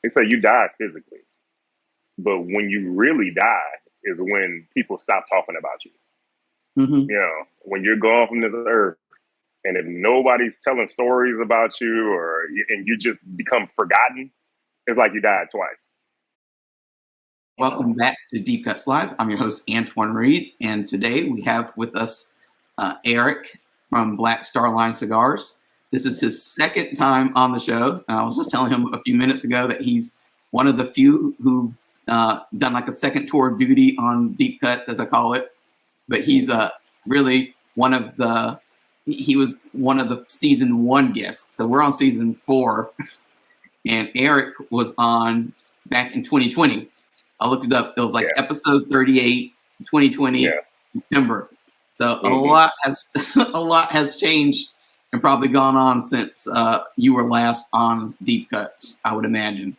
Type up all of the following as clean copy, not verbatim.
They say you die physically, but when you really die is when people stop talking about you. Hmm. You know, when you're gone from this earth, and if nobody's telling stories about you, or and you just become forgotten, it's like you died twice. Welcome back to Deep Cuts Live. I'm your host, Antoine Reed, and today we have with us Aric from Black Star Line Cigars. This is his second time on the show. And I was just telling him a few minutes ago that he's one of the few who've done like a second tour of duty on Deep Cuts, as I call it. But he's really one of he was one of the season one guests. So we're on season 4, and Aric was on back in 2020. I looked it up. It was like Yeah, episode 38, 2020, yeah. September. So a Hmm. lot has a lot has changed and probably gone on since you were last on Deep Cuts, I would imagine.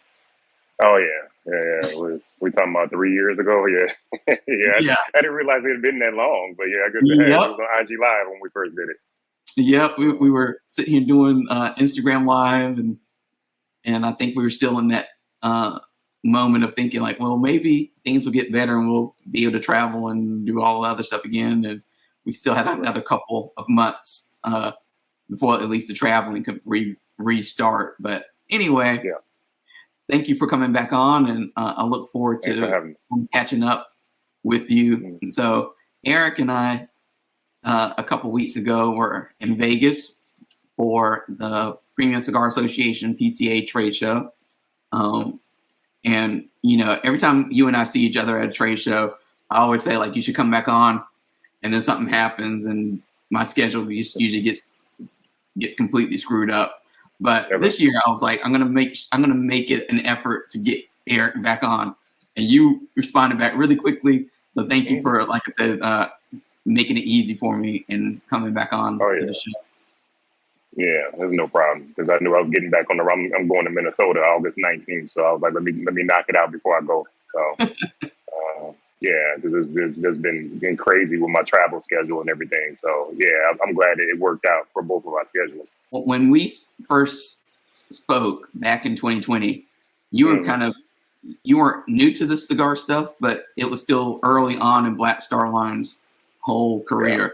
Oh yeah, yeah, yeah. We talking about 3 years ago? Yeah, yeah. Yeah. I didn't realize it had been that long, but yeah, I guess it has. It Yep. was on IG Live when we first did it. Yep. We So, were sitting here doing Instagram Live, and I think we were still in that uh, moment of thinking like, well, maybe things will get better and we'll be able to travel and do all the other stuff again. And we still had right. another couple of months before at least the traveling could restart. But anyway, Yeah. thank you for coming back on, and I look forward Thanks for to having me. catching up with you. Mm. And so Aric and I, a couple weeks ago, were in Vegas for the Premium Cigar Association PCA trade show. Um, and every time you and I see each other at a trade show, I always say like you should come back on, and then something happens, and my schedule usually gets completely screwed up. But Never. this year, I was like, I'm gonna make it an effort to get Aric back on, and you responded back really quickly. So thank you Hmm. for, like I said, making it easy for me and coming back on Oh to the yeah, show. yeah. There's no problem because I knew I was getting back on the run. I'm going to Minnesota August 19th, so I was like, let me knock it out before I go. So yeah, because it's just been crazy with my travel schedule and everything. So yeah, I'm glad that it worked out for both of our schedules. When we first spoke back in 2020, you were Hmm. kind of you weren't new to the cigar stuff, but it was still early on in Black Star Line's whole Yeah. career,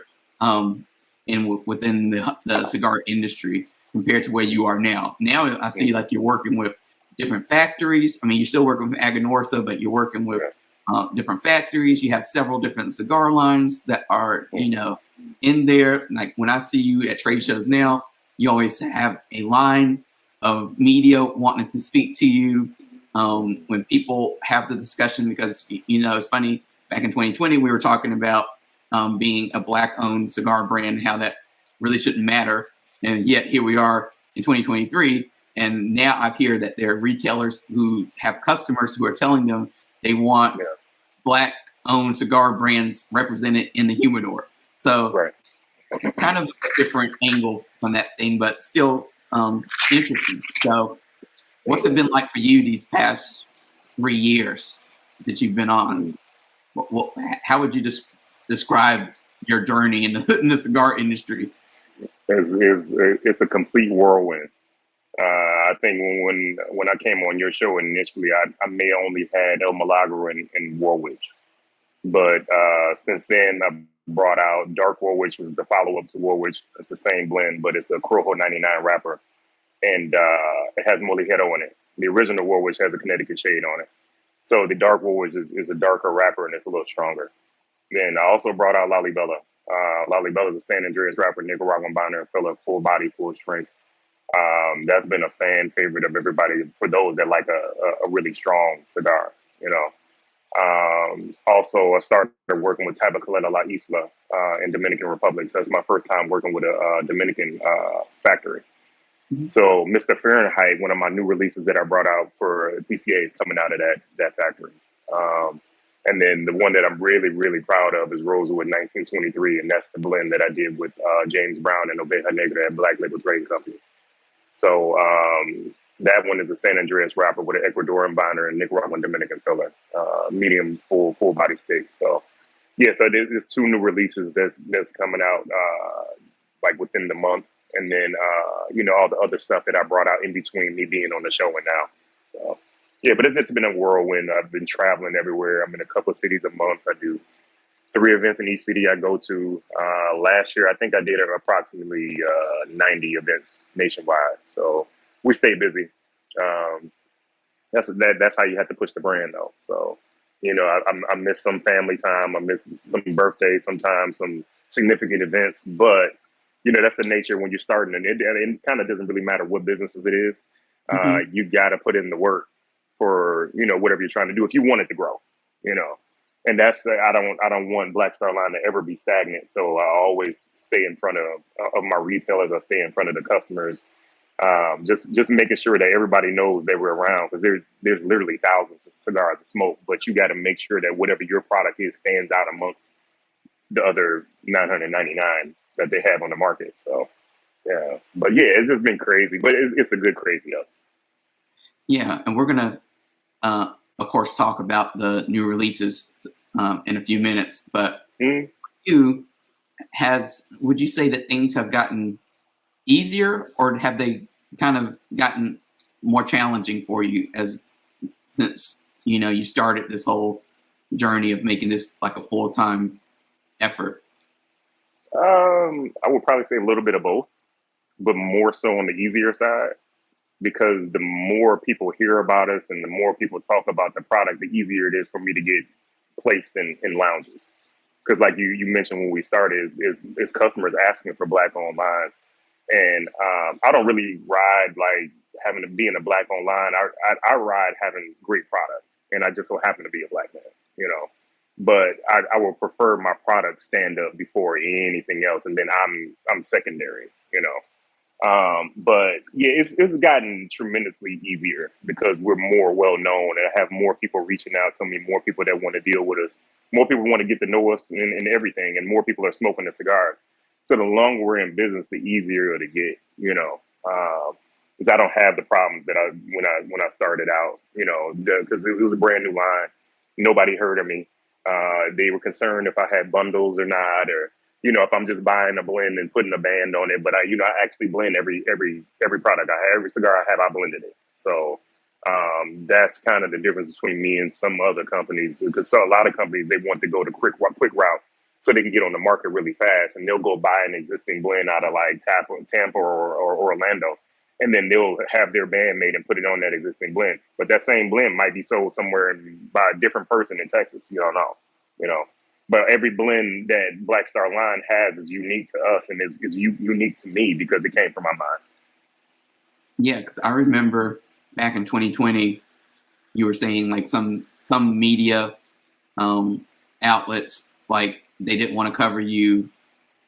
within the cigar industry compared to where you are now. Now I see Hmm. like you're working with different factories. I mean, you're still working with Aganorsa, but you're working with Yeah. different factories. You have several different cigar lines that are, Hmm. in there. Like when I see you at trade shows now, you always have a line of media wanting to speak to you. When people have the discussion, because it's funny. Back in 2020, we were talking about being a black-owned cigar brand, how that really shouldn't matter, and yet here we are in 2023, and now I hear that there are retailers who have customers who are telling them they want Yeah. black-owned cigar brands represented in the humidor. So Right. kind of a different angle from that thing, but still interesting. So what's it Hmm. been like for you these past 3 years that you've been on? Hmm. How would you describe your journey in the cigar industry? It's a complete whirlwind. I think when I came on your show initially, I may only had El Milagro and Warwich, but since then I brought out Dark Warwich, was the follow up to Warwich. It's the same blend, but it's a Corojo 99 wrapper, and it has Molijero in it. The original Warwich has a Connecticut shade on it, so the Dark Warwich is a darker wrapper and it's a little stronger. Then I also brought out Lalibela. Lalibela is a San Andreas wrapper, Nicaraguan binder and filler, full body, full strength. That's been a fan favorite of everybody for those that like a really strong cigar, you know. Also, I started working with Tabacalera La Isla in Dominican Republic. So that's my first time working with a Dominican factory. Mhm. So Mr. Fahrenheit, one of my new releases that I brought out for PCA, is coming out of that factory. And then the one that I'm really, really proud of is Rosewood 1923, and that's the blend that I did with James Brown and Oveja Negra at Black Label Trading Company. So that one is a San Andreas wrapper with an Ecuadorian binder and Nicaraguan Dominican filler, medium full body stick. So yeah, so there's two new releases that's coming out like within the month, and then all the other stuff that I brought out in between me being on the show and now. So, Yeah, but it's just been a whirlwind. I've been traveling everywhere. I'm in a couple of cities a month. I do 3 events in each city I go to. Last year, I think I did approximately 90 events nationwide. So we stay busy. Um, that's how you have to push the brand, though. So, I miss some family time. I miss some birthdays, sometimes some significant events. But that's the nature when you're starting, and it kind of doesn't really matter what businesses it is. Mm-hmm. You got to put in the work for whatever you're trying to do if you want it to grow. You know, and that's I don't want Black Star Line to ever be stagnant. So I always stay in front of my retailers. I stay in front of the customers, just making sure that everybody knows that we're around, because there's literally thousands of cigars to smoke, but you got to make sure that whatever your product is stands out amongst the other 999 that they have on the market. So yeah, but yeah, it's just been crazy, but it's a good crazy though. Yeah, and we're gonna, of course, talk about the new releases in a few minutes. But Mm. you would you say that things have gotten easier, or have they kind of gotten more challenging for you since you started this whole journey of making this like a full-time effort? I would probably say a little bit of both, but more so on the easier side, because the more people hear about us and the more people talk about the product, the easier it is for me to get placed in lounges. Because like you mentioned when we started, is customers asking for Black owned lines, and I don't really ride like having to be in a Black owned line. I ride having great product, and I just so happen to be a Black man. But I will prefer my product stand up before anything else, and then I'm secondary. But yeah, it's gotten tremendously easier because we're more well known, and I have more people reaching out to me, more people that want to deal with us, more people want to get to know us and everything, and more people are smoking the cigars. So the longer we're in business, the easier it'll get. Because I don't have the problems that when I started out, because it was a brand new line, nobody heard of me. They were concerned if I had bundles or not, or if I'm just buying a blend and putting a band on it. But I actually blend every product I have. Every cigar I have, I blended it. So that's kind of the difference between me and some other companies, because a lot of companies, they want to go the quick route so they can get on the market really fast, and they'll go buy an existing blend out of like Tampa or Orlando, and then they'll have their band made and put it on that existing blend. But that same blend might be sold somewhere by a different person in Texas. You don't know. But every blend that Black Star Line has is unique to us, and is unique to me because it came from my mind. Yeah, because I remember back in 2020, you were saying like some media outlets, like they didn't want to cover you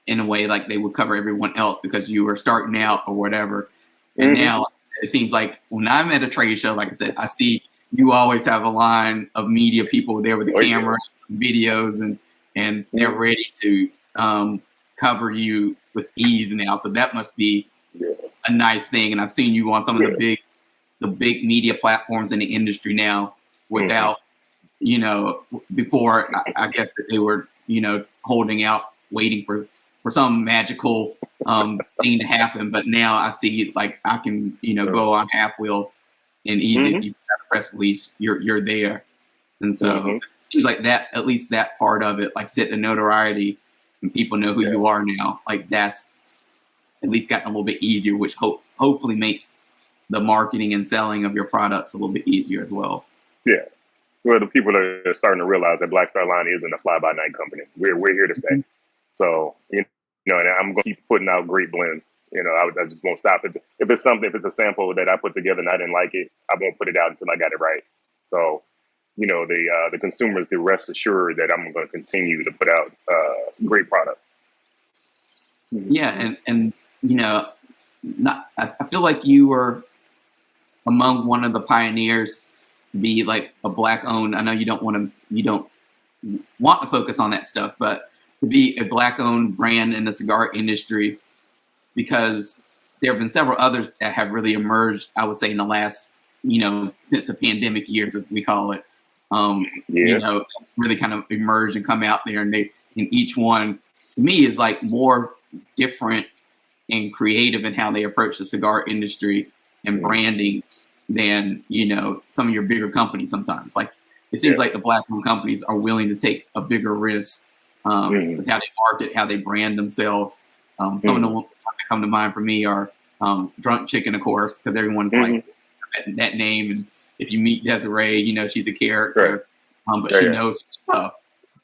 in a way like they would cover everyone else because you were starting out or whatever. And now it seems like when I'm at a trade show, like I said, I see you always have a line of media people there with the camera, videos, and they're ready to cover you with ease now. So that must be a nice thing. And I've seen you on some of the big media platforms in the industry now without, before I guess that they were, holding out, waiting for some magical thing to happen. But now I see like I can, go on half wheel and easy. If you have a press release, you're there. And so it seems like that, at least that part of it, like set the notoriety and people know who you are now. Like that's at least gotten a little bit easier, which hopefully makes the marketing and selling of your products a little bit easier as well. Yeah. Well, the people are starting to realize that Black Star Line isn't a fly-by-night company. We're here to stay. So, and I'm going to keep putting out great blends. I just won't stop it. If it's a sample that I put together and I didn't like it, I won't put it out until I got it right. So, the consumers can rest assured that I'm going to continue to put out great product. Yeah, and I feel like you were among one of the pioneers to be like a Black-owned. I know you don't want to focus on that stuff, but to be a Black-owned brand in the cigar industry, because there have been several others that have really emerged, I would say, in the last, since the pandemic years, as we call it, really kind of emerged and come out there. And each one, to me, is like more different and creative in how they approach the cigar industry and branding. than, you know, some of your bigger companies sometimes. Like, it seems like the black-owned companies are willing to take a bigger risk with how they market, how they brand themselves. Some of the ones that come to mind for me are Drunk Chicken, of course, because everyone's like that name. And if you meet Desiree, you know she's a character, but she knows her stuff.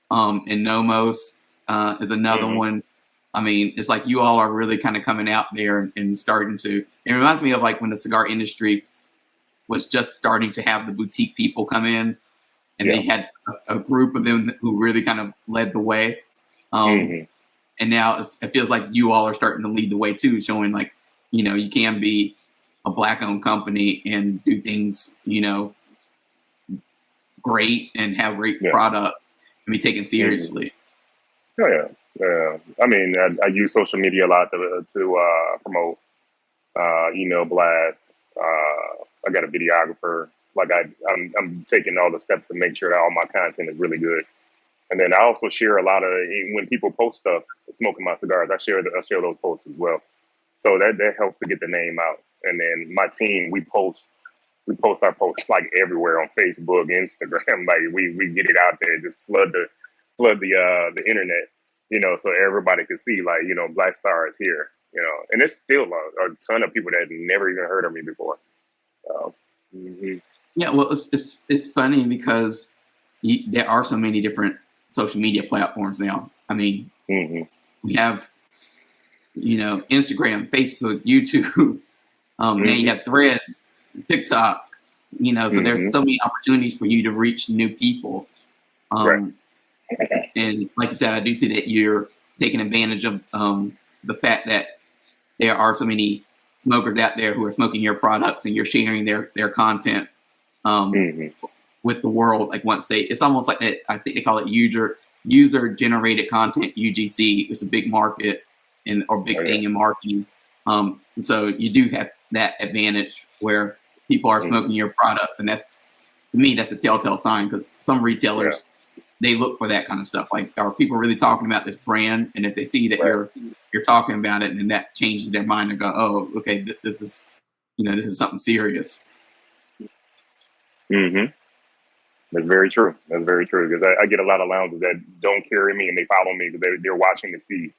And Nomos is another one. I mean, it's like you all are really kind of coming out there and starting to. It reminds me of like when the cigar industry was just starting to have the boutique people come in, and they had a group of them who really kind of led the way. And now it feels like you all are starting to lead the way too, showing like, you know, you can be a black-owned company and do things, you know, great and have great product and be taken seriously. Yeah. I mean, I use social media a lot to promote email blasts. I got a videographer. Like I'm taking all the steps to make sure that all my content is really good. And then I also share a lot of, when people post stuff, smoking my cigars, I share those posts as well. So that helps to get the name out. And then my team, we post our posts like everywhere on Facebook, Instagram. Like we get it out there, just flood the internet, you know, so everybody can see, like, you know, Black Star is here, you know. And there's still a ton of people that never even heard of me before. Yeah, well, it's funny because there are so many different social media platforms now. I mean, we have, you know, Instagram, Facebook, YouTube. Now you have Threads, TikTok. You know, so there's so many opportunities for you to reach new people. And like you said, I do see that you're taking advantage of the fact that there are so many smokers out there who are smoking your products, and you're sharing their content with the world. Like once it's almost like that. I think they call it user generated content, UGC. It's a big market or big thing in marketing. So you do have that advantage where people are smoking your products, and that's, to me, that's a telltale sign, because some retailers they look for that kind of stuff. Like, are people really talking about this brand? And if they see that you're talking about it, and then that changes their mind and go, oh, okay, this is, you know, this is something serious. That's very true. That's very true, because I get a lot of lounges that don't carry me and they follow me because they're watching to see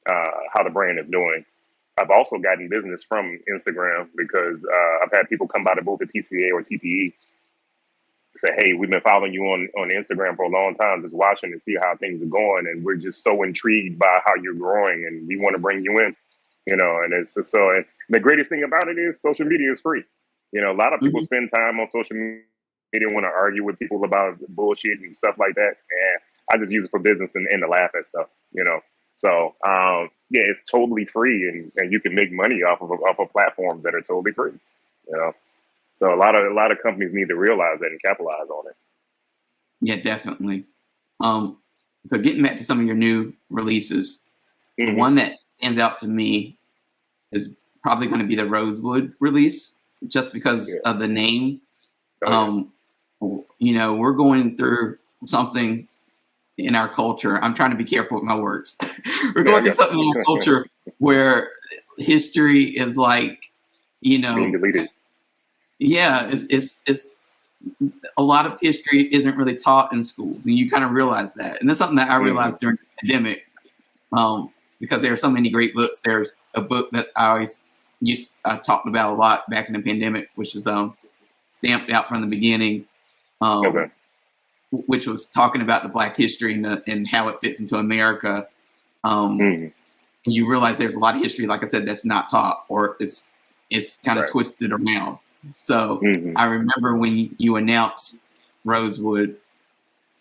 how the brand is doing. I've also gotten business from Instagram because I've had people come by the booth at PCA or TPE, say, hey, we've been following you on Instagram for a long time, just watching to see how things are going, and we're just so intrigued by how you're growing, and we want to bring you in, you know. And it's so, and the greatest thing about it is social media is free. You know, a lot of people spend time on social media. They don't want to argue with people about bullshit and stuff like that, and I just use it for business and to laugh at stuff, you know. So yeah, it's totally free, and you can make money off of platforms that are totally free, you know. So a lot of companies need to realize that and capitalize on it. Yeah, definitely. So getting back to some of your new releases, the one that stands out to me is probably going to be the Rosewood release, just because of the name. You know, we're going through something in our culture. I'm trying to be careful with my words. We're going through something in our culture where history is like, you know, being deleted. Yeah, it's a lot of history isn't really taught in schools, and you kind of realize that. And that's something that I realized during the pandemic, because there are so many great books. There's a book that I always talked about a lot back in the pandemic, which is Stamped Out from the Beginning, which was talking about the Black history and how it fits into America. And you realize there's a lot of history, like I said, that's not taught, or it's kind of twisted around. So I remember when you announced Rosewood,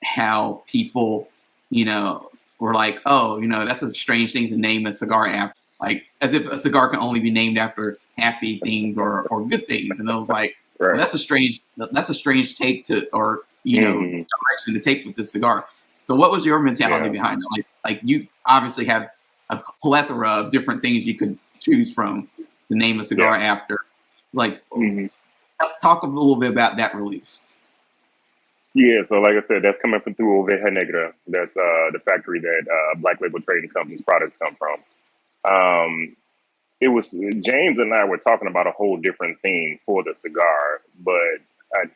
how people, you know, were like, oh, you know, that's a strange thing to name a cigar after, like as if a cigar can only be named after happy things or good things. And I was like, well, that's a strange take to, or, you know, direction to take with this cigar. So what was your mentality behind it? Like you obviously have a plethora of different things you could choose from to name a cigar after. Like, talk a little bit about that release. Yeah, so like I said, that's coming from through Oveja Negra. That's the factory that Black Label Trading Company's products come from. it was James and I were talking about a whole different theme for the cigar, but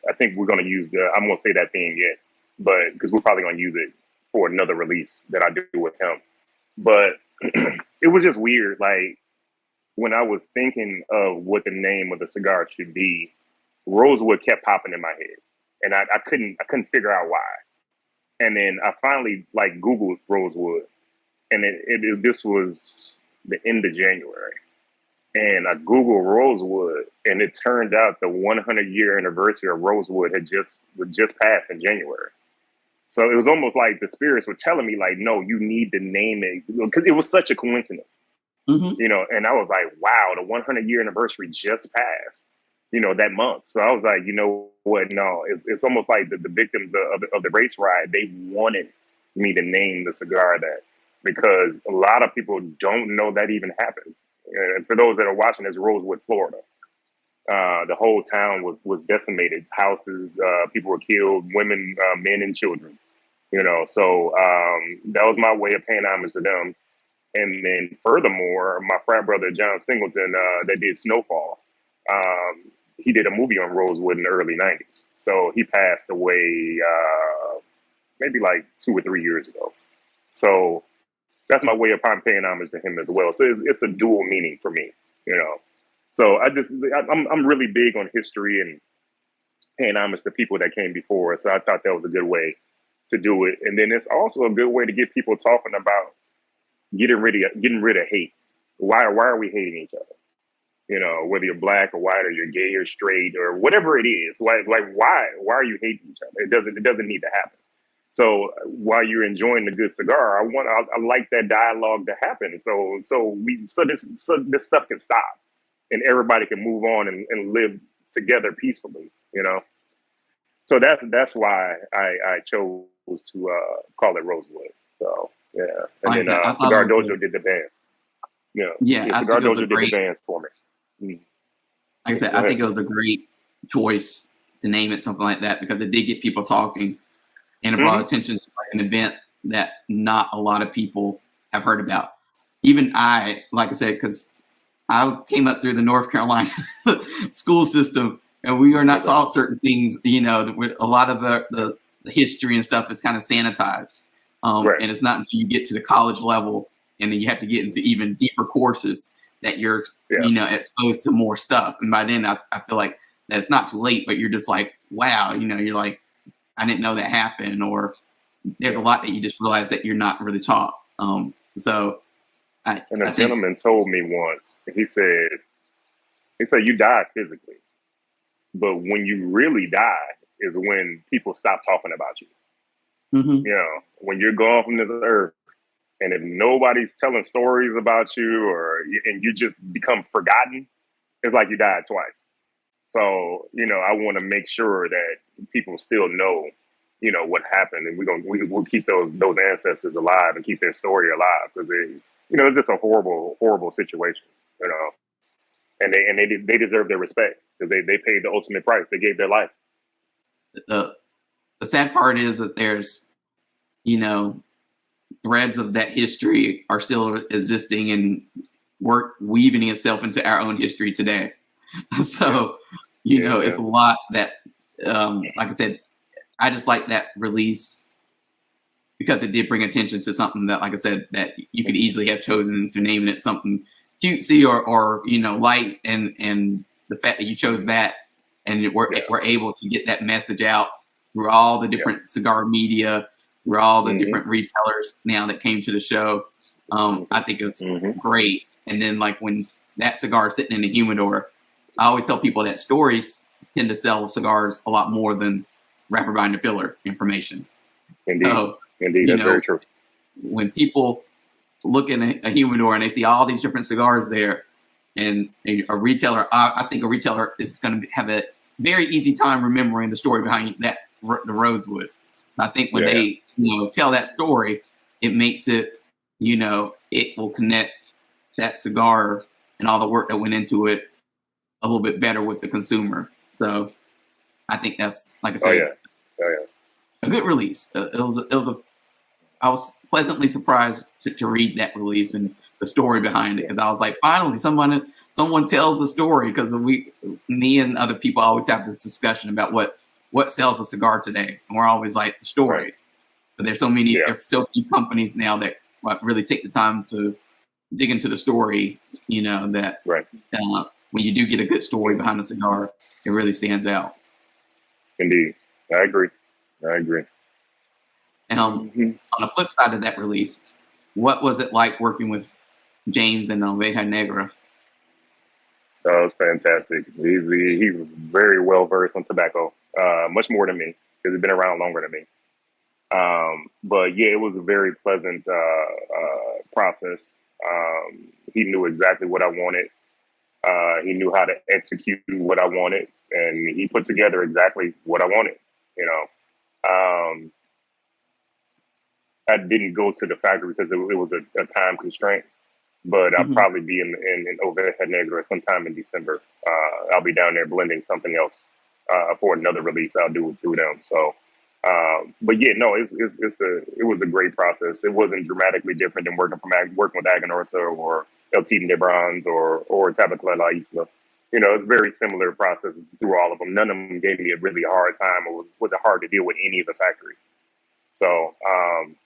I think we're going to use I'm going to say that theme yet, but because we're probably going to use it for another release that I do with him. But it was just weird. Like when I was thinking of what the name of the cigar should be, Rosewood kept popping in my head, and I couldn't figure out why. And then I finally like Googled Rosewood, and this was the end of January. And I Googled Rosewood, and it turned out the 100-year anniversary of Rosewood had just passed in January. So it was almost like the spirits were telling me, like, no, you need to name it, because it was such a coincidence, you know. And I was like, wow, the 100-year anniversary just passed, you know, that month. So I was like, you know what? No, it's almost like the victims of the race riot. They wanted me to name the cigar that, because a lot of people don't know that even happened. And for those that are watching, it's Rosewood, Florida. The whole town was decimated. Houses, people were killed, women, men, and children. You know, so that was my way of paying homage to them. And then furthermore, my frat brother John Singleton, that did Snowfall, he did a movie on Rosewood in the early '90s. So he passed away maybe like 2 or 3 years ago. So that's my way of paying homage to him as well. So it's a dual meaning for me, you know. So I'm really big on history and paying homage to people that came before us. So I thought that was a good way to do it. And then it's also a good way to get people talking about getting rid of hate. Why are we hating each other? You know, whether you're black or white or you're gay or straight or whatever it is. Why are you hating each other? It doesn't need to happen. So while you're enjoying the good cigar, I like that dialogue to happen. So this stuff can stop, and everybody can move on and live together peacefully. You know. So that's why I chose to call it Rosewood. So yeah, and then Cigar Dojo did the dance. Yeah, Cigar Dojo did the dance for me. Like I said, I think it was a great choice to name it something like that, because it did get people talking, and it brought attention to an event that not a lot of people have heard about. Even I, like I said, because I came up through the North Carolina school system, and we are not taught certain things. You know, a lot of the history and stuff is kind of sanitized, and it's not until you get to the college level, and then you have to get into even deeper courses that you're, you know, exposed to more stuff. And by then, I feel like that it's not too late, but you're just like, wow, you know, you're like, I didn't know that happened, or there's a lot that you just realize that you're not really taught. So, a gentleman told me once, he said, you die physically, but when you really die is when people stop talking about you. You know, when you're gone from this earth, and if nobody's telling stories about you, and you just become forgotten, it's like you died twice. So, you know, I want to make sure that people still know, you know, what happened, and we'll keep those ancestors alive and keep their story alive, because you know, it's just a horrible, horrible situation, you know, and they deserve their respect, because they paid the ultimate price. They gave their life. The sad part is that there's, you know, threads of that history are still existing and weaving itself into our own history today. So, you know, it's a lot that, like I said, I just like that release because it did bring attention to something that, like I said, that you could easily have chosen to name it something cutesy or you know, light, and the fact that you chose that, and we're able to get that message out through all the different cigar media, through all the different retailers now that came to the show. I think it's great. And then, like, when that cigar is sitting in a humidor, I always tell people that stories tend to sell cigars a lot more than wrapper binder filler information. Indeed. So, Indeed, that's very true. When people look in a humidor and they see all these different cigars there, and a retailer, I think a retailer is going to have a very easy time remembering the story behind the Rosewood. I think when they, you know, tell that story, it makes it, you know, it will connect that cigar and all the work that went into it a little bit better with the consumer. So I think that's, like I said, a good release. I was pleasantly surprised to read that release, and the story behind it, because I was like, finally, someone tells a story, because me and other people always have this discussion about what sells a cigar today, and we're always like the story. Right. But there's so few companies now that really take the time to dig into the story. That when you do get a good story behind a cigar, it really stands out. Indeed, I agree. And on the flip side of that release, what was it like working with James and Oveja Negra? That was fantastic. He's very well versed on tobacco, much more than me, because he's been around longer than me. But yeah, it was a very pleasant process. He knew exactly what I wanted. He knew how to execute what I wanted, and he put together exactly what I wanted. I didn't go to the factory because it was a time constraint, but I'll probably be in Oveja Negra sometime in December. I'll be down there blending something else for another release I'll do through them. So, but yeah, no, it was a great process. It wasn't dramatically different than working with Aganorsa or El Tiden de Bronze or Tabacalera Isla. It's very similar process through all of them. None of them gave me a really hard time or was it hard to deal with any of the factories. So,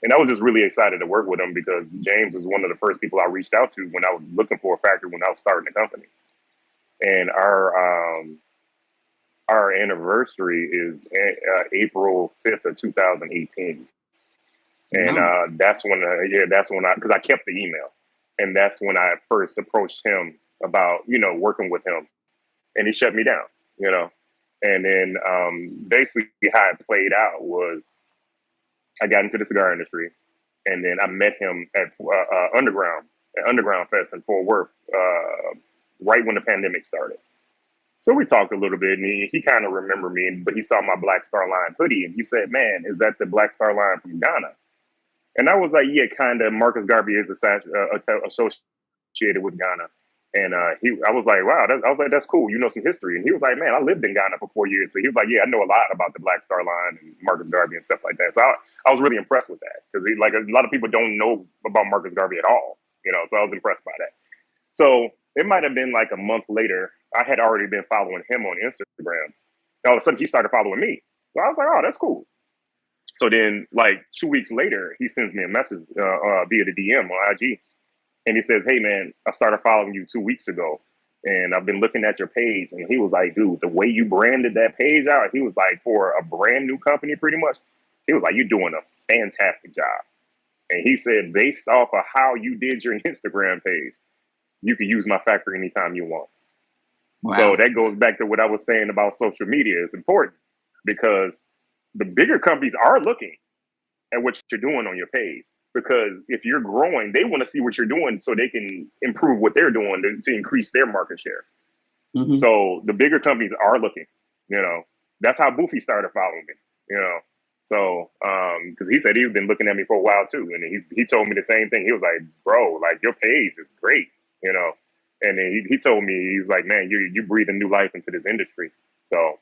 and I was just really excited to work with him because James was one of the first people I reached out to when I was looking for a factory when I was starting the company. And our anniversary is April 5th of 2018. And that's when because I kept the email. And that's when I first approached him about, working with him. And he shut me down, And then basically how it played out was I got into the cigar industry, and then I met him at Underground Fest in Fort Worth, right when the pandemic started. So we talked a little bit, and he kind of remembered me, but he saw my Black Star Line hoodie, and he said, "Man, is that the Black Star Line from Ghana?" And I was like, "Yeah, kind of. Marcus Garvey is associated with Ghana." And I was like, "Wow," that's cool. You know some history. And he was like, "Man, I lived in Ghana for 4 years." So he was like, "Yeah, I know a lot about the Black Star Line and Marcus Garvey and stuff like that." So I was really impressed with that because like a lot of people don't know about Marcus Garvey at all, So I was impressed by that. So it might have been like a month later. I had already been following him on Instagram. All of a sudden, he started following me. So I was like, "Oh, that's cool." So then, like 2 weeks later, he sends me a message via the DM on IG. And he says, "Hey, man, I started following you 2 weeks ago, and I've been looking at your page." And he was like, "Dude, the way you branded that page out," he was like, "for a brand new company, pretty much," he was like, "You're doing a fantastic job." And he said, "Based off of how you did your Instagram page, you can use my factory anytime you want." Wow. So that goes back to what I was saying about social media. It's important because the bigger companies are looking at what you're doing on your page. Because if you're growing, they want to see what you're doing so they can improve what they're doing to increase their market share. So the bigger companies are looking, That's how Boofy started following me, So, because he said he's been looking at me for a while too. And he told me the same thing. He was like, "Bro, like your page is great, And then he told me, he's like, "Man, you breathe a new life into this industry." So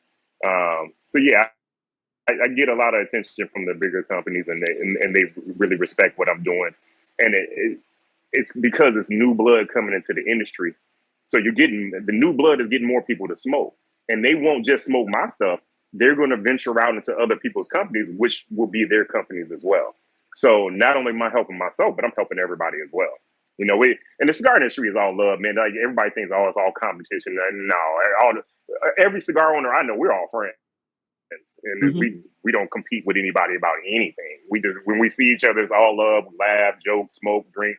yeah. I get a lot of attention from the bigger companies, and they really respect what I'm doing, and it's because it's new blood coming into the industry. So you're getting the new blood is getting more people to smoke, and they won't just smoke my stuff. They're going to venture out into other people's companies, which will be their companies as well. So not only am I helping myself, but I'm helping everybody as well. And the cigar industry is all love, man. Like everybody thinks, "Oh, it's all competition." No, every cigar owner I know, we're all friends. And we don't compete with anybody about anything. We just, when we see each other, it's all love, laugh, joke, smoke, drink,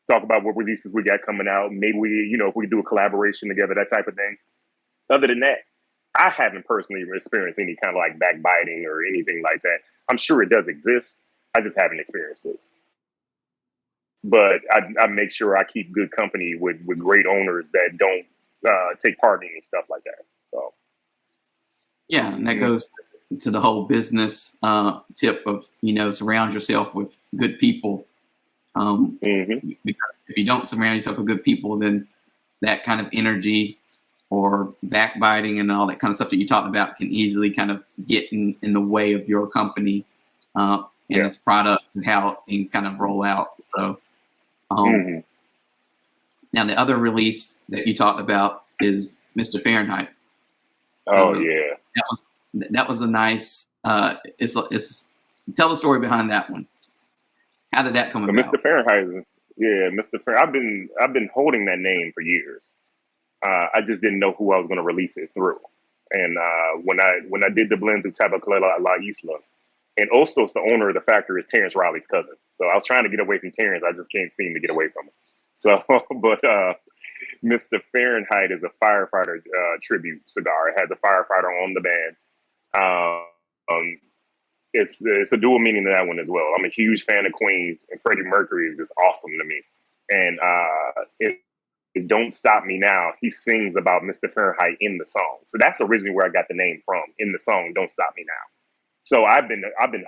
talk about what releases we got coming out. Maybe if we do a collaboration together, that type of thing. Other than that, I haven't personally experienced any kind of like backbiting or anything like that. I'm sure it does exist. I just haven't experienced it. But I make sure I keep good company with great owners that don't take part in any stuff like that. So. Yeah, and that goes to the whole business tip of, surround yourself with good people. Because if you don't surround yourself with good people, then that kind of energy or backbiting and all that kind of stuff that you talked about can easily kind of get in the way of your company and its product and how things kind of roll out. So Um, Hmm. Now, the other release that you talked about is Mr. Fahrenheit. Oh So yeah. that was a nice. It's tell the story behind that one. How did that come But Mr. about? Fahrenheit, yeah, Mr. Fahrenheit. I've been holding that name for years. I just didn't know who I was going to release it through. And when I did the blend through Tabacalera La Isla, and Ostos, the owner of the factory, is Terrence Riley's cousin. So I was trying to get away from Terrence. I just can't seem to get away from him. So, but Mr. Fahrenheit is a firefighter tribute cigar. It has a firefighter on the band. Um, it's a dual meaning to that one as well. I'm a huge fan of Queen, and Freddie Mercury is just awesome to me. And it Don't Stop Me Now, he sings about Mr. Fahrenheit in the song. So that's originally where I got the name from, in the song Don't Stop Me Now. So I've been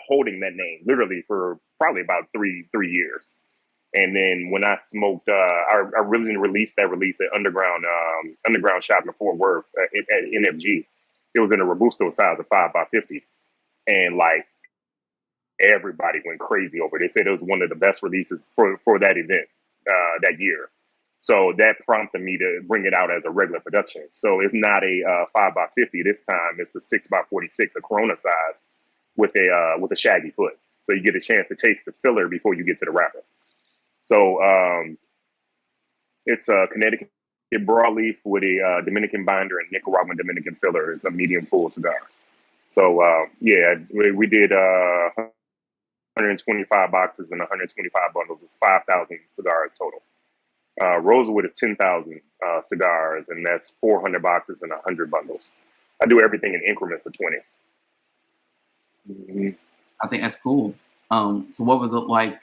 holding that name literally for probably about three years. And then when I smoked, I originally released that release at Underground Shop in Fort Worth at NFG. It was in a Robusto size of 5x50, and like everybody went crazy over it. They said it was one of the best releases for that event that year. So that prompted me to bring it out as a regular production. So it's not a 5x50 this time. It's a 6x46, a Corona size with a shaggy foot. So you get a chance to taste the filler before you get to the wrapper. So it's a Connecticut broadleaf with a Dominican binder and Nicaraguan Dominican filler. It's a medium full cigar. So yeah, we did 125 boxes and 125 bundles. It's 5,000 cigars total. Rosewood is 10,000 cigars, and that's 400 boxes and 100 bundles. I do everything in increments of 20. Mm-hmm. I think that's cool. So what was it like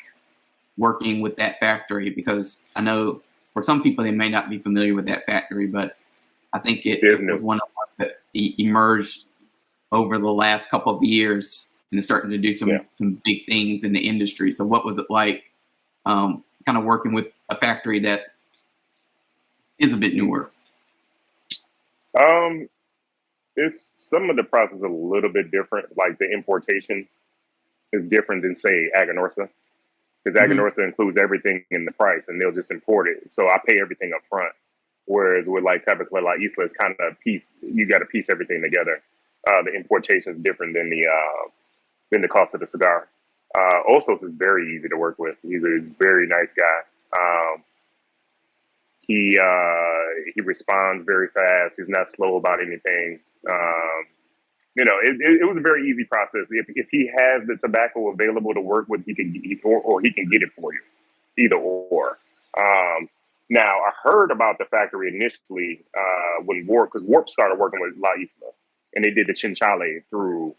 working with that factory? Because I know for some people they may not be familiar with that factory, but I think it was one of that emerged over the last couple of years and is starting to do some big things in the industry. So what was it like kind of working with a factory that is a bit newer? It's some of the process is a little bit different. Like the importation is different than say Aganorsa, because Aganorsa includes everything in the price, and they'll just import it. So I pay everything up front. Whereas with like Tabacalera La Isla, it's kind of piece. You got to piece everything together. The importation is different than the cost of the cigar. Osos is very easy to work with. He's a very nice guy. He responds very fast. He's not slow about anything. It was a very easy process. If he has the tobacco available to work with, he can or he can get it for you, either or. Now I heard about the factory initially when because Warp started working with La Isla, and they did the Chinchale through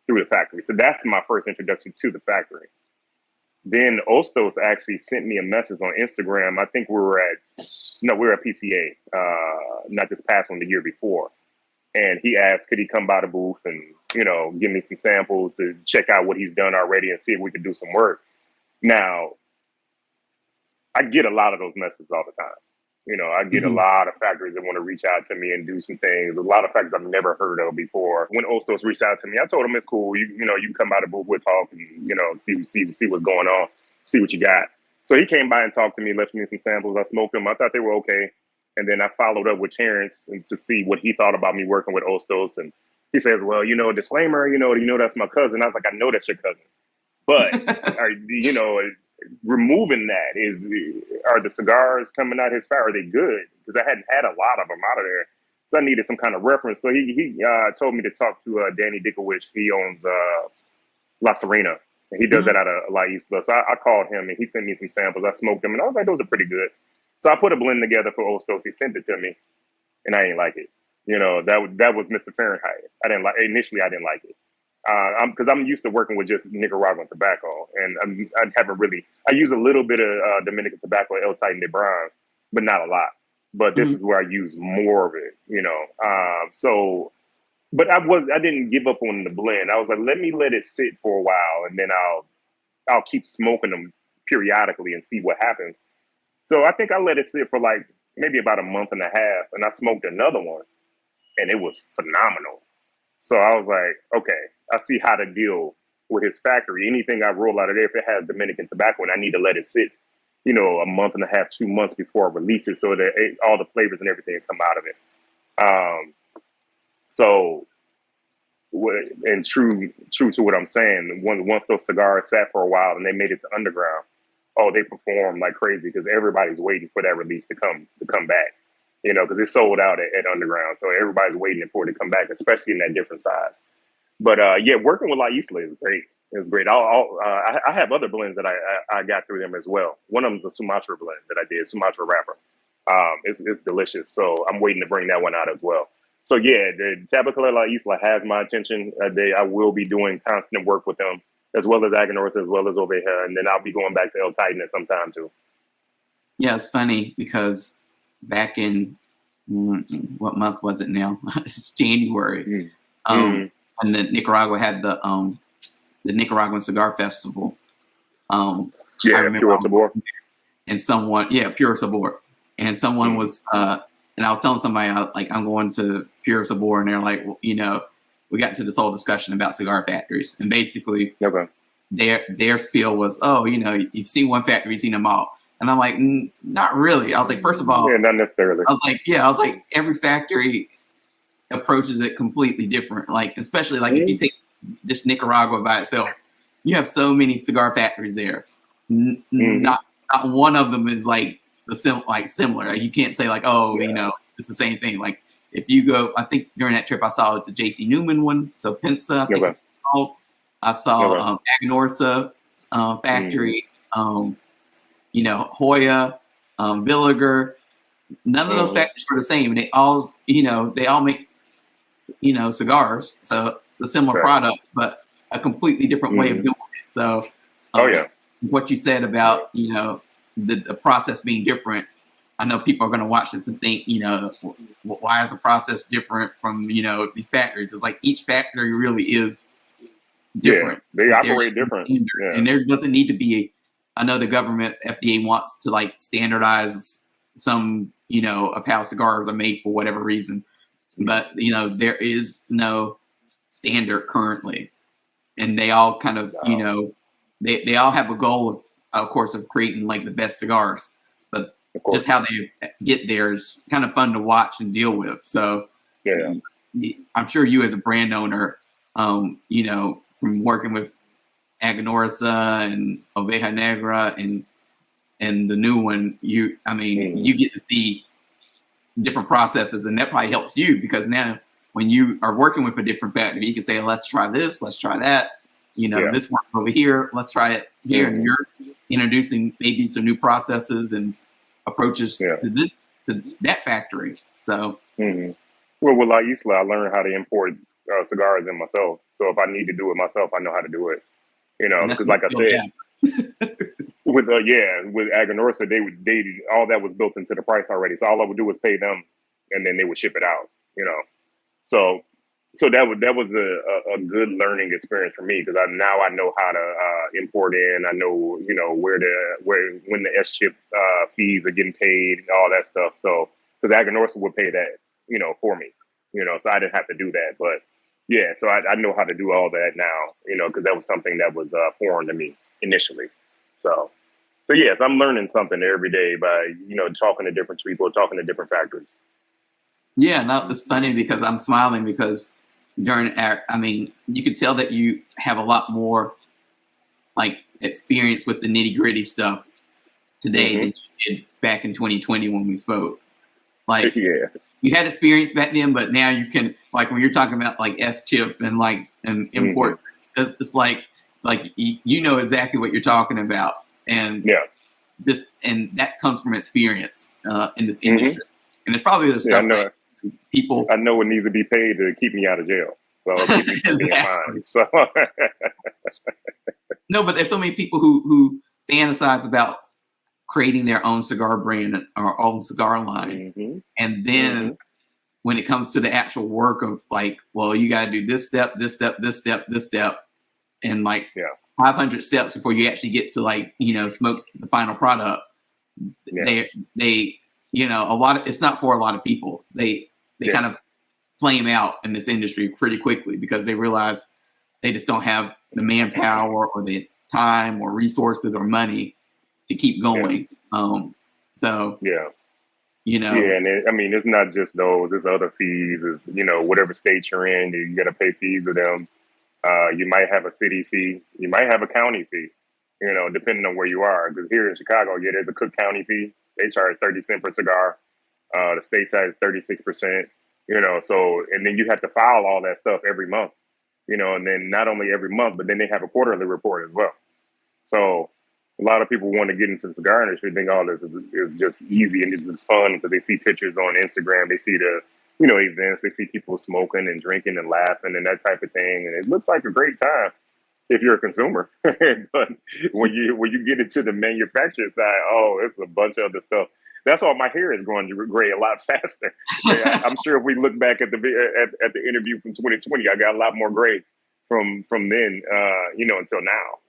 the factory. So that's my first introduction to the factory. Then Ostos actually sent me a message on Instagram. I think we were at PCA, not this past one, the year before. And he asked, could he come by the booth and, give me some samples to check out what he's done already and see if we could do some work. Now, I get a lot of those messages all the time. I get a lot of factories that want to reach out to me and do some things. A lot of factories I've never heard of before. When Ostos reached out to me, I told him it's cool. You can come by the booth, we'll talk and, see what's going on, see what you got. So he came by and talked to me, left me some samples. I smoked them. I thought they were okay. And then I followed up with Terrence and to see what he thought about me working with Ostos. And he says, well, disclaimer, that's my cousin. I was like, I know that's your cousin. But, removing that are the cigars coming out his fire? Are they good? Because I hadn't had a lot of them out of there. So I needed some kind of reference. So he told me to talk to Danny Dickowich. He owns La Serena. And he does that out of La Isla. So I called him and he sent me some samples. I smoked them and I was like, those are pretty good. So I put a blend together for Ostos. He sent it to me, and I didn't like it. That was Mr. Fahrenheit. I didn't like it because I'm used to working with just Nicaraguan tobacco, and I use a little bit of Dominican tobacco, El Titan de Bronze, but not a lot. But this is where I use more of it. But I didn't give up on the blend. I was like, let it sit for a while, and then I'll keep smoking them periodically and see what happens. So I think I let it sit for like maybe about a month and a half, and I smoked another one, and it was phenomenal. So I was like, okay, I see how to deal with his factory. Anything I roll out of there, if it has Dominican tobacco, and I need to let it sit a month and a half, 2 months before I release it, so that all the flavors and everything come out of it. So, and true to what I'm saying, once those cigars sat for a while and they made it to underground, oh, they performed like crazy because everybody's waiting for that release to come back, because it sold out at underground, so everybody's waiting for it to come back, especially in that different size. But yeah, working with La Isla is great. It's great. I have other blends that I got through them as well. One of them is a Sumatra blend that I did, Sumatra wrapper. It's delicious. So I'm waiting to bring that one out as well. So yeah, the Tabacalera La Isla has my attention. I will be doing constant work with them, as well as Aganorsa, as well as Oveja, and then I'll be going back to El Titan at some time too. Yeah, it's funny because back in what month was it now? It's January. And then Nicaragua had the Nicaraguan Cigar Festival. Yeah, Pure Sabor. And someone, Pure Sabor. And someone was, and I was telling somebody, I'm going to Pure Sabor, and they're like, well, we got into this whole discussion about cigar factories, and basically, their spiel was, oh, you've seen one factory, you've seen them all, and I'm like, not really. I was like, first of all, yeah, not necessarily. I was like, every factory approaches it completely different. Like, especially like if you take just Nicaragua by itself, you have so many cigar factories there. Not one of them is like similar. Like, you can't say like, oh, it's the same thing. Like if you go, I think during that trip I saw the JC Newman one, so Pensa, I think it's called. I saw Aganorsa factory, Hoya, Villiger. None of those factories were the same. They all, they all make, cigars. So a similar product, but a completely different way of doing it. So, what you said about, the process being different, I know people are going to watch this and think, why is the process different from, these factories? It's like each factory really is different. Yeah, they operate different. Yeah. And there doesn't need to be, I know the government, FDA wants to like standardize some, of how cigars are made for whatever reason. But, there is no standard currently. And they all kind of, they all have a goal of course, of creating like the best cigars. But just how they get there is kind of fun to watch and deal with. So I'm sure you as a brand owner, from working with Aganorsa and Oveja Negra and the new one, you get to see different processes, and that probably helps you because now when you are working with a different factory, you can say, let's try this, let's try that, this one over here, let's try it here. And you're introducing maybe some new processes and approaches to that factory. So well, with La Isla, I learned how to import cigars in myself. So if I need to do it myself, I know how to do it. Because like I said, with Aganorsa, they all that was built into the price already. So all I would do was pay them, and then they would ship it out. So that was a good learning experience for me because now I know how to import in. I know when the S-chip fees are getting paid and all that stuff. So because Aganorsa would pay that for me, so I didn't have to do that. But yeah, so I know how to do all that now, because that was something that was foreign to me initially. So yes, I'm learning something every day by talking to different people, talking to different factories. Yeah, no, it's funny because I'm smiling because during you can tell that you have a lot more like experience with the nitty gritty stuff today than you did back in 2020 when we spoke. Like, you had experience back then, but now you can, like, when you're talking about like S-chip and like and import, it's like you know exactly what you're talking about, and and that comes from experience in this industry, and it's probably the stuff that people. I know what needs to be paid to keep me out of jail, so keep me from being fined. So no, but there's so many people who fantasize about creating their own cigar brand or own cigar line, and then when it comes to the actual work of like, well, you got to do this step, this step, this step, this step, and like 500 steps before you actually get to like smoke the final product. They a lot of it's not for a lot of people. They kind of flame out in this industry pretty quickly because they realize they just don't have the manpower or the time or resources or money keep going. So yeah. you know, Yeah, and I mean, it's not just those; it's other fees. It's whatever state you're in, you got to pay fees to them. You might have a city fee, you might have a county fee. Depending on where you are. Because here in Chicago, yeah, there's a Cook County fee. They charge 30 cents per cigar. The state tax 36%. So and then you have to file all that stuff every month. And then not only every month, but then they have a quarterly report as well. So a lot of people want to get into the cigar industry, think all this is just easy and it's just fun because they see pictures on Instagram, they see the events, they see people smoking and drinking and laughing and that type of thing, and it looks like a great time if you're a consumer. But when you get into the manufacturing side, oh, it's a bunch of other stuff. That's why my hair is growing gray a lot faster. Yeah, I'm sure if we look back at the interview from 2020, I got a lot more gray from then, until now.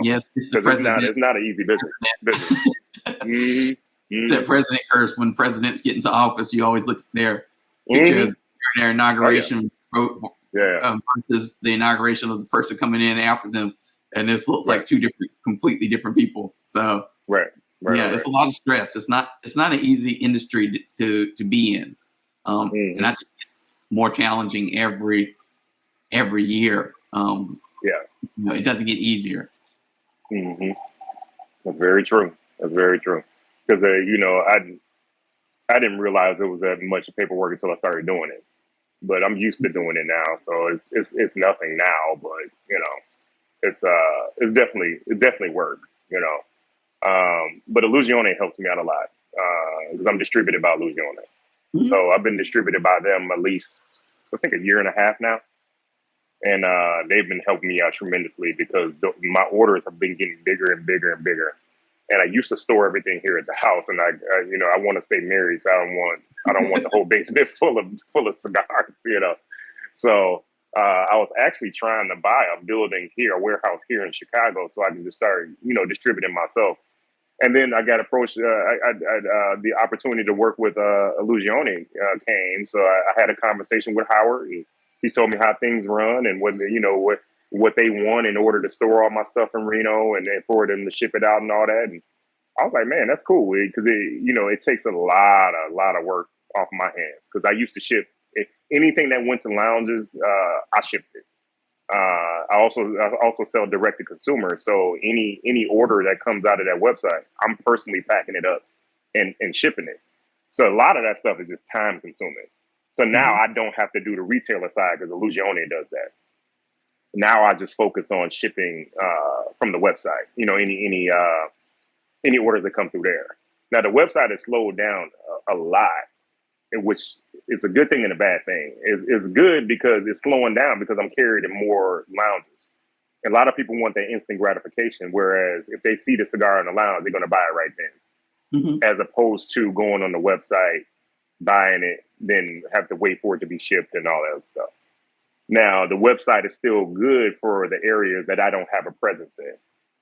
yes, it's the because president. it's not an easy business. Mm-hmm. It's that president curse. When presidents get into office, you always look at their pictures during their inauguration versus the inauguration of the person coming in after them, and this looks like two completely different people. So it's a lot of stress. It's not an easy industry to be in, and I think it's more challenging every year. It doesn't get easier. Mm-hmm. That's very true. Because I didn't realize it was that much paperwork until I started doing it. But I'm used to doing it now, so it's nothing now. But it's definitely work. But Illusione helps me out a lot because I'm distributed by Illusione. Mm-hmm. So I've been distributed by them at least I think a year and a half now. And they've been helping me out tremendously because my orders have been getting bigger and bigger and bigger. And I used to store everything here at the house, and I want to stay married, so I don't want the whole basement full of cigars, So I was actually trying to buy a building here, a warehouse here in Chicago, so I can just start distributing myself. And then I got approached. The opportunity to work with Illusione came, so I had a conversation with Howard. And he told me how things run and what they want in order to store all my stuff in Reno and then for them to ship it out and all that. And I was like, man, that's cool because it takes a lot of work off my hands because I used to ship anything that went to lounges. I shipped it. I also sell direct to consumer. So any order that comes out of that website, I'm personally packing it up and shipping it. So a lot of that stuff is just time consuming. So now I don't have to do the retailer side because Illusione does that. Now I just focus on shipping from the website. Any orders that come through there. Now the website has slowed down a lot, which is a good thing and a bad thing. It's good because it's slowing down because I'm carried in more lounges. A lot of people want that instant gratification, whereas if they see the cigar in the lounge, they're going to buy it right then, as opposed to going on the website, buying it, then have to wait for it to be shipped and all that stuff. Now, the website is still good for the areas that I don't have a presence in.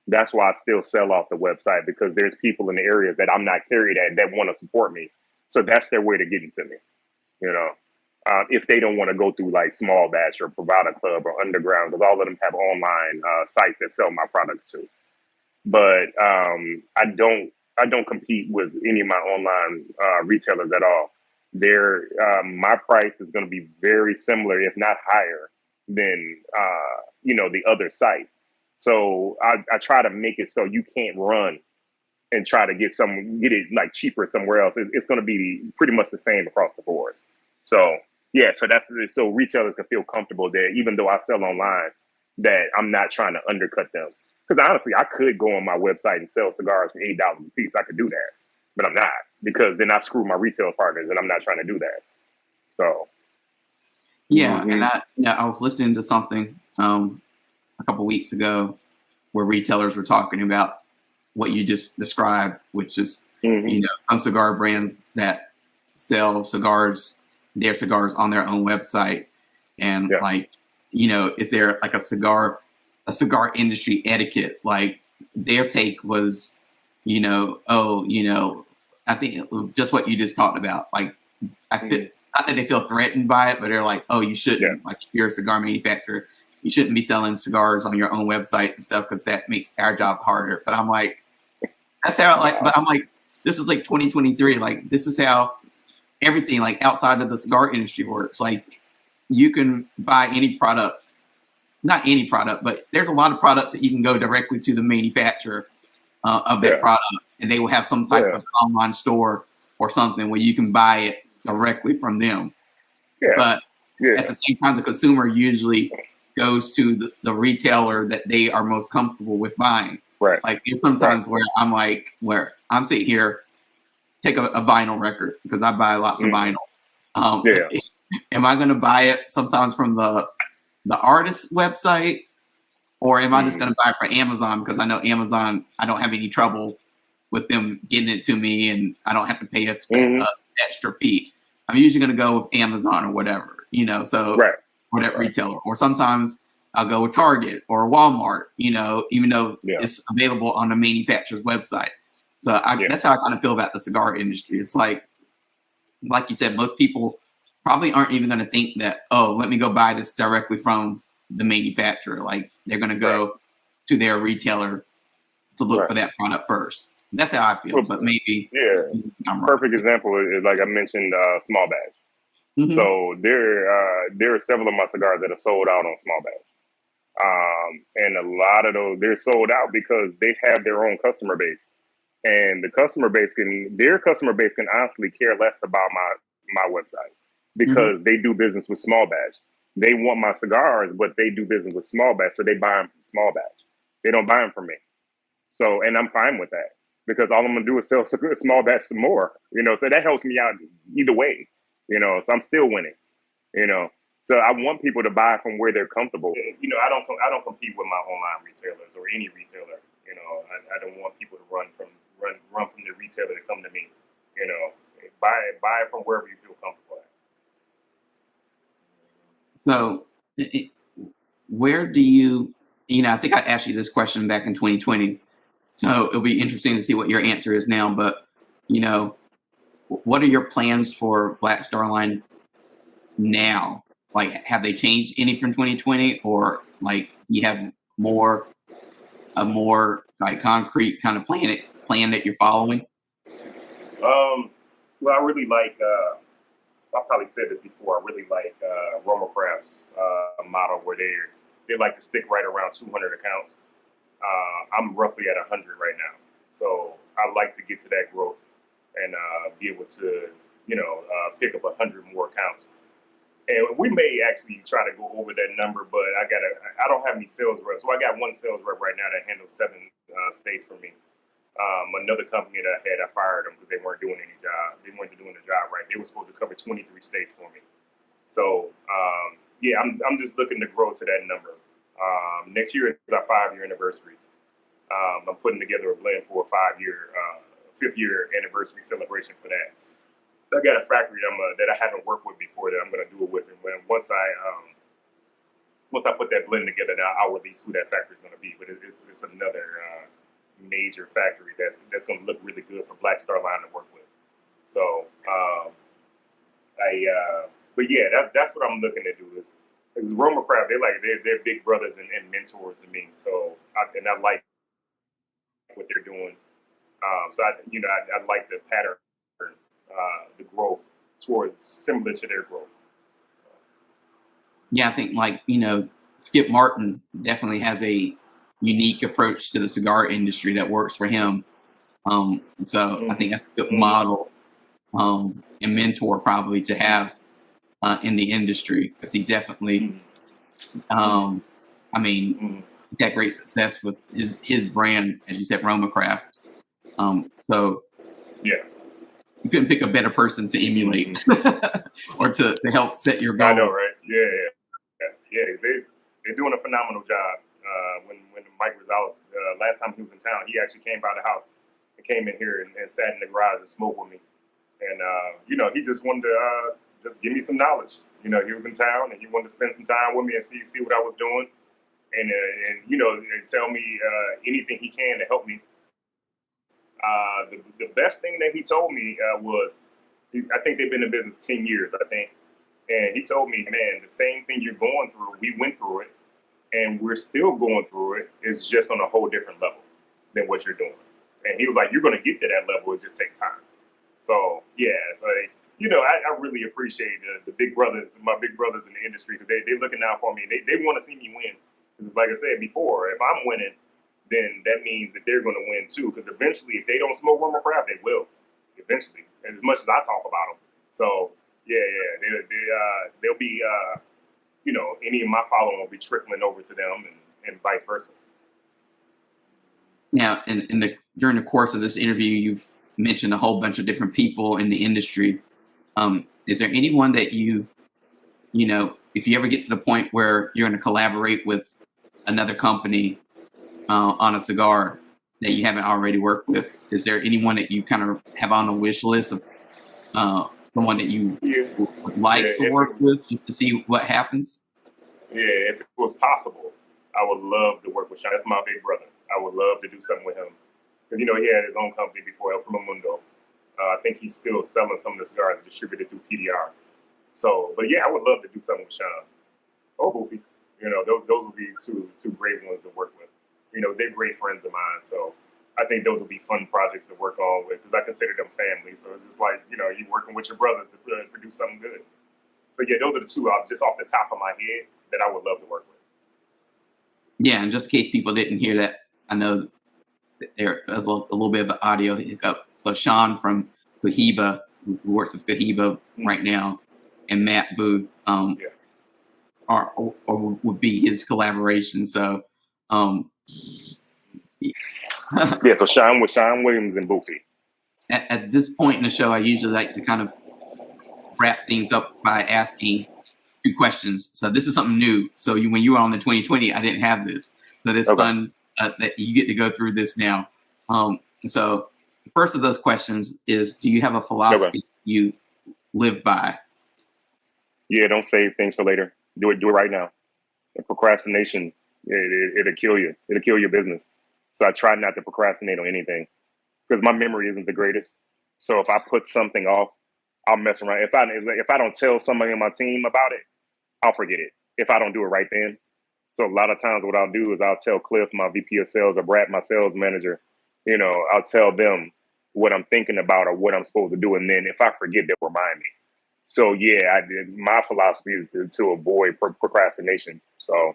That's why I still sell off the website because there's people in the areas that I'm not carried at that want to support me. So that's their way to get into me, if they don't want to go through like Small Batch or Provider Club or Underground, because all of them have online sites that sell my products too. But I don't compete with any of my online retailers at all. My price is going to be very similar, if not higher, than the other sites. So I try to make it so you can't run and try to get it like cheaper somewhere else. It's going to be pretty much the same across the board. So so retailers can feel comfortable that even though I sell online, that I'm not trying to undercut them. Because honestly, I could go on my website and sell cigars for $8 a piece. I could do that, but I'm not because then I screw my retail partners, and I'm not trying to do that. So and I was listening to something a couple weeks ago where retailers were talking about what you just described, which is some cigar brands that sell their cigars on their own website, and is there like a cigar industry etiquette? Like their take was, I think just what you just talked about. Like not that they feel threatened by it, but they're like, oh, you shouldn't. Like you're a cigar manufacturer, you shouldn't be selling cigars on your own website and stuff because that makes our job harder. But I'm like, That's how but I'm like, this is like 2023. Like, this is how everything like outside of the cigar industry works. Like, you can buy any product, not any product, but there's a lot of products that you can go directly to the manufacturer of that product, and they will have some type of online store or something where you can buy it directly from them. But at the same time, the consumer usually goes to the retailer that they are most comfortable with buying. Right. Like, there's sometimes where I'm sitting here, take a vinyl record, because I buy lots of vinyl. Am I going to buy it sometimes from the artist's website, or am I just going to buy it for Amazon, because I know Amazon, I don't have any trouble with them getting it to me, and I don't have to pay a extra fee. I'm usually going to go with Amazon or whatever, so or that retailer. Or sometimes I'll go with Target or Walmart, even though it's available on the manufacturer's website. So that's how I kind of feel about the cigar industry. It's like you said, most people probably aren't even going to think that, oh, let me go buy this directly from the manufacturer. Like, they're going to go to their retailer to look for that product first. That's how I feel, but maybe I'm wrong. Perfect example is, like I mentioned, small batch. So there are several of my cigars that are sold out on small batch. And a lot of those, they're sold out because they have their own customer base. And their customer base can honestly care less about my website, because they do business with small batch. They want my cigars, but they do business with small batch, so they buy them from small batch. They don't buy them from me. So, and I'm fine with that, because all I'm gonna do is sell small batch some more. So that helps me out either way. So I'm still winning. So I want people to buy from where they're comfortable. I don't compete with my online retailers or any retailer. I don't want people to run from the retailer to come to me. Buy it from wherever you feel comfortable at. So, where do you? I think I asked you this question back in 2020. So it'll be interesting to see what your answer is now. But what are your plans for Black Star Line now? Like, have they changed any from 2020, or like you have a more like concrete kind of plan that you're following? Well, I really like. I probably said this before. I really like Romacraft's model, where they like to stick right around 200 accounts. I'm roughly at 100 right now, so I like to get to that growth and be able to, pick up 100 more accounts. And we may actually try to go over that number, but I don't have any sales reps. So I got one sales rep right now that handles 7 states for me. Another company that I fired them because they weren't doing any job. They weren't doing the job right. They were supposed to cover 23 states for me. So I'm just looking to grow to that number. Next year is our 5-year anniversary. I'm putting together a blend for a 5th year anniversary celebration for that. I got a factory that I haven't worked with before that I'm going to do it with, and once I put that blend together, I'll release who that factory is going to be. But it's another major factory that's going to look really good for Black Star Line to work with. So, but yeah, that's what I'm looking to do. Is Romacraft, they're big brothers and mentors to me. So, I like what they're doing. So I like the pattern, the growth towards similar to their growth. Yeah, I think Skip Martin definitely has a unique approach to the cigar industry that works for him. So I think that's a good model and mentor probably to have in the industry, because he definitely, he's had great success with his brand, as you said, Romacraft. So yeah, you couldn't pick a better person to emulate or to help set your goal. I know, right? Yeah. They're doing a phenomenal job. When Mike Rosales, last time he was in town, he actually came by the house and came in here and sat in the garage and smoked with me. And he just wanted to just give me some knowledge. He was in town and he wanted to spend some time with me and see what I was doing, and tell me anything he can to help me. The best thing that he told me was, I think they've been in business 10 years, I think. And he told me, man, the same thing you're going through, we went through it, and we're still going through it. It's just on a whole different level than what you're doing. And he was like, "You're going to get to that level. It just takes time." So yeah, so I really appreciate the big brothers, my big brothers in the industry, because they're looking out for me. They want to see me win. Like I said before, if I'm winning, then that means that they're going to win too. Because eventually, if they don't smoke rumor craft, they will. Eventually, and as much as I talk about them, so yeah, they'll be, any of my following will be trickling over to them, and vice versa. Now, during the course of this interview, you've mentioned a whole bunch of different people in the industry. Is there anyone that if you ever get to the point where you're going to collaborate with another company on a cigar that you haven't already worked with? Is there anyone that you kind of have on a wish list of someone that you would like to work with just to see what happens? Yeah, if it was possible, I would love to work with Sean. That's my big brother. I would love to do something with him. Because, he had his own company before, El Primo Mundo. I think he's still selling some of the cigars distributed through PDR. So, but yeah, I would love to do something with Sean. Or Boofy. Those would be two great ones to work with. They're great friends of mine. So I think those would be fun projects to work on with, because I consider them family. So it's just like, you working with your brothers to produce something good. But yeah, those are the two just off the top of my head that I would love to work with. Yeah, and just in case people didn't hear that, I know that there was a little bit of an audio hiccup. So Sean from Cohiba, who works with Cohiba right now, and Matt Booth would be his collaboration. So yeah, so Sean Williams and Boofy. At this point in the show, I usually like to kind of wrap things up by asking 2 questions. So this is something new. So when you were on the 2020, I didn't have this. So it's fun that you get to go through this now. So the first of those questions is, do you have a philosophy you live by? Yeah, don't save things for later. Do it right now. And procrastination, it'll kill you. It'll kill your business. So I try not to procrastinate on anything, because my memory isn't the greatest. So if I put something off, I'll mess around. If I don't tell somebody on my team about it, I'll forget it if I don't do it right then. So a lot of times what I'll do is I'll tell Cliff, my VP of sales, or Brad, my sales manager, I'll tell them what I'm thinking about or what I'm supposed to do. And then if I forget, they'll remind me. So yeah, my philosophy is to avoid procrastination. So,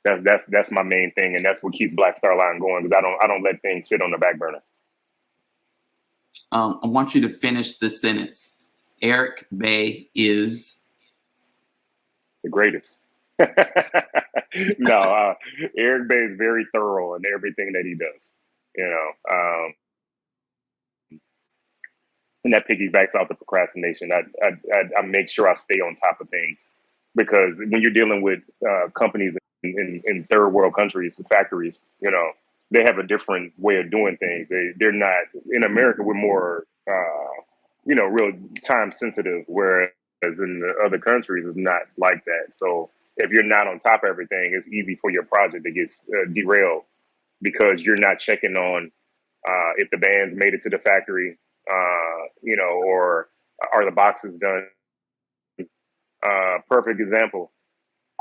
that's my main thing. And that's what keeps Black Star Line going, because I don't let things sit on the back burner. I want you to finish this sentence. Aric Bey is the greatest. No, Aric Bey is very thorough in everything that he does. And that piggybacks off the procrastination. I make sure I stay on top of things, because when you're dealing with companies in third world countries, factories, they have a different way of doing things. They're not, in America, we're more, real time sensitive, whereas in the other countries, it's not like that. So if you're not on top of everything, it's easy for your project to get derailed, because you're not checking on if the bands made it to the factory, or are the boxes done. Perfect example.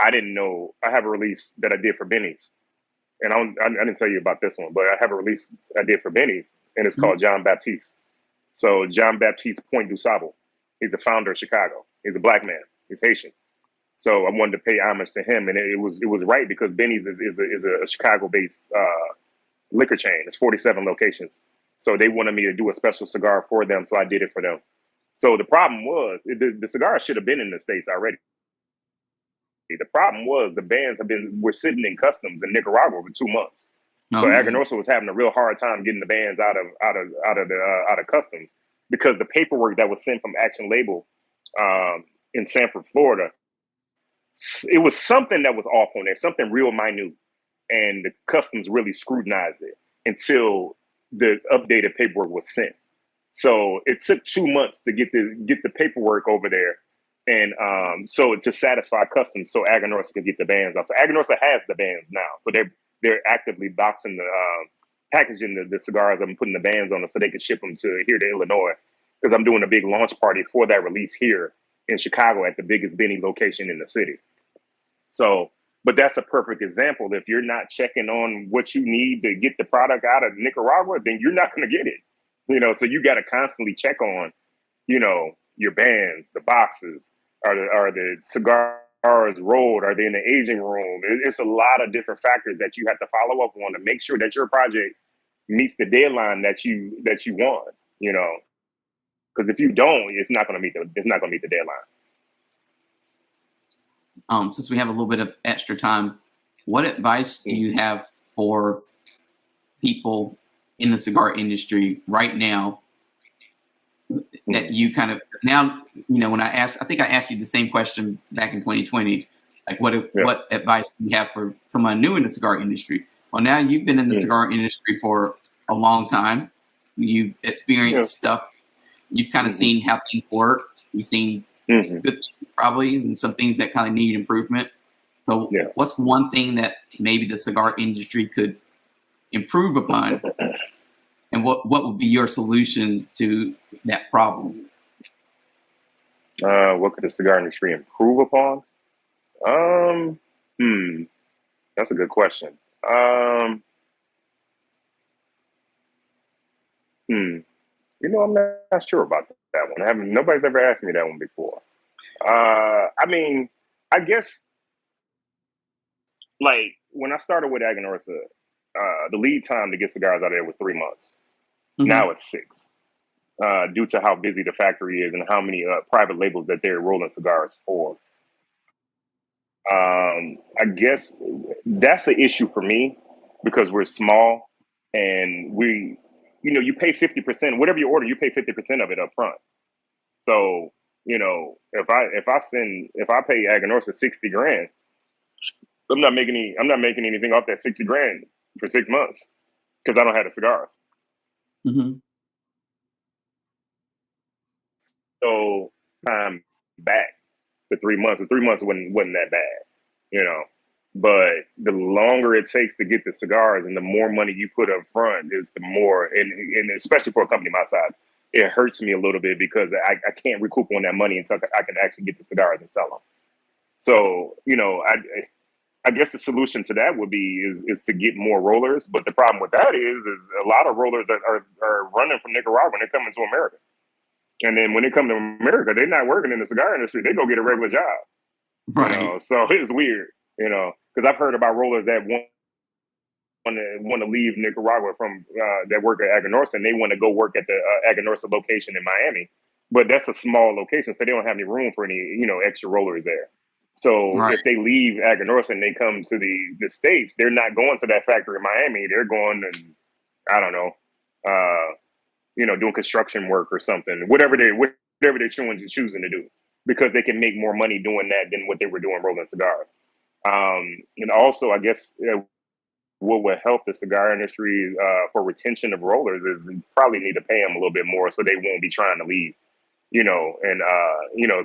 I didn't know I have a release that I did for Benny's. And I didn't tell you about this one, but I have a release I did for Benny's, and it's called John Baptiste. So John Baptiste Point du Sable. He's the founder of Chicago. He's a black man. He's Haitian. So I wanted to pay homage to him, and it was right, because Benny's is a Chicago-based liquor chain. It's 47 locations. So they wanted me to do a special cigar for them, so I did it for them. So the problem was, the cigar should have been in the States already. The problem was the bands were sitting in customs in Nicaragua for 2 months. So Aganorsa was having a real hard time getting the bands out of customs, because the paperwork that was sent from Action Label in Sanford, Florida, it was something that was off on there, something real minute, and the customs really scrutinized it until the updated paperwork was sent. So it took 2 months to get the paperwork over there. And so to satisfy customs, so Aganorsa could get the bands out. So Aganorsa has the bands now. So they're actively boxing packaging the cigars up and putting the bands on them so they can ship them to Illinois. Because I'm doing a big launch party for that release here in Chicago at the biggest Benny location in the city. So But that's a perfect example. If you're not checking on what you need to get the product out of Nicaragua, then you're not going to get it. So you got to constantly check on, your bands, the boxes, are the cigars rolled? Are they in the aging room? It's a lot of different factors that you have to follow up on to make sure that your project meets the deadline that you want. Because if you don't, it's not going to meet the deadline. Since we have a little bit of extra time, what advice do you have for people in the cigar industry right now that you kind of now, when I think I asked you the same question back in 2020, like what advice do you have for someone new in the cigar industry? Well, now you've been in the cigar industry for a long time. You've experienced stuff. You've kind of seen how things work. You've seen good things probably and some things that kind of need improvement. So what's one thing that maybe the cigar industry could improve upon? And what would be your solution to that problem? What could the cigar industry improve upon? That's a good question. I'm not sure about that one. Nobody's ever asked me that one before. I guess like when I started with Aganorsa, the lead time to get cigars out of there was 3 months. Now it's 6, due to how busy the factory is and how many private labels that they're rolling cigars for. I guess that's an issue for me because we're small and you pay 50%, whatever you order, you pay 50% of it up front. So, if I pay Aganorsa $60,000, I'm not making anything off that $60,000 for 6 months because I don't have the cigars. So back to 3 months. The 3 months wasn't that bad, But the longer it takes to get the cigars and the more money you put up front is the more, and especially for a company my size, it hurts me a little bit because I can't recoup on that money until I can actually get the cigars and sell them. So, I guess the solution to that would be is to get more rollers. But the problem with that is a lot of rollers are running from Nicaragua and they're coming to America. And then when they come to America, they're not working in the cigar industry. They go get a regular job. Right. So it's weird, because I've heard about rollers that want to leave Nicaragua from that work at Aganorsa and they want to go work at the Aganorsa location in Miami. But that's a small location, so they don't have any room for any, extra rollers there. So if they leave Aganorsa and they come to the States, they're not going to that factory in Miami. They're going to, I don't know, doing construction work or something, whatever they're choosing to do, because they can make more money doing that than what they were doing rolling cigars. And also, I guess what would help the cigar industry for retention of rollers is you probably need to pay them a little bit more so they won't be trying to leave, and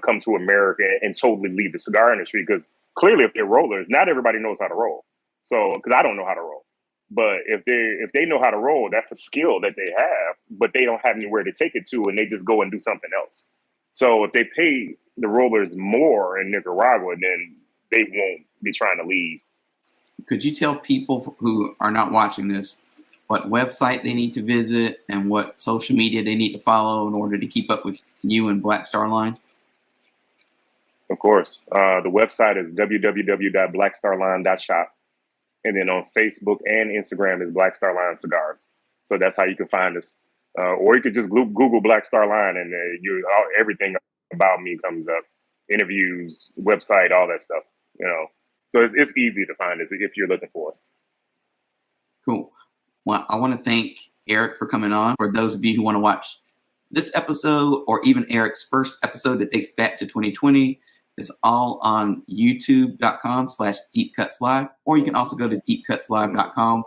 come to America and totally leave the cigar industry. Because clearly, if they're rollers, not everybody knows how to roll. So, because I don't know how to roll. But if they know how to roll, that's a skill that they have, but they don't have anywhere to take it to, and they just go and do something else. So if they pay the rollers more in Nicaragua, then they won't be trying to leave. Could you tell people who are not watching this what website they need to visit and what social media they need to follow in order to keep up with you and Black Star Line? Of course. The website is www.blackstarline.shop. And then on Facebook and Instagram is Black Star Line Cigars. So that's how you can find us. Or you could just Google Black Star Line and everything about me comes up. Interviews, website, all that stuff. So it's easy to find us if you're looking for us. Cool. Well, I want to thank Aric for coming on. For those of you who want to watch this episode or even Aric's first episode that dates back to 2020, it's all on youtube.com/deepcutslive, or you can also go to deepcutslive.com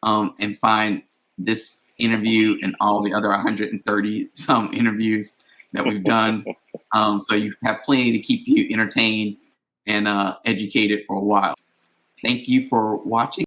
and find this interview and all the other 130 some interviews that we've done. So you have plenty to keep you entertained and educated for a while. Thank you for watching.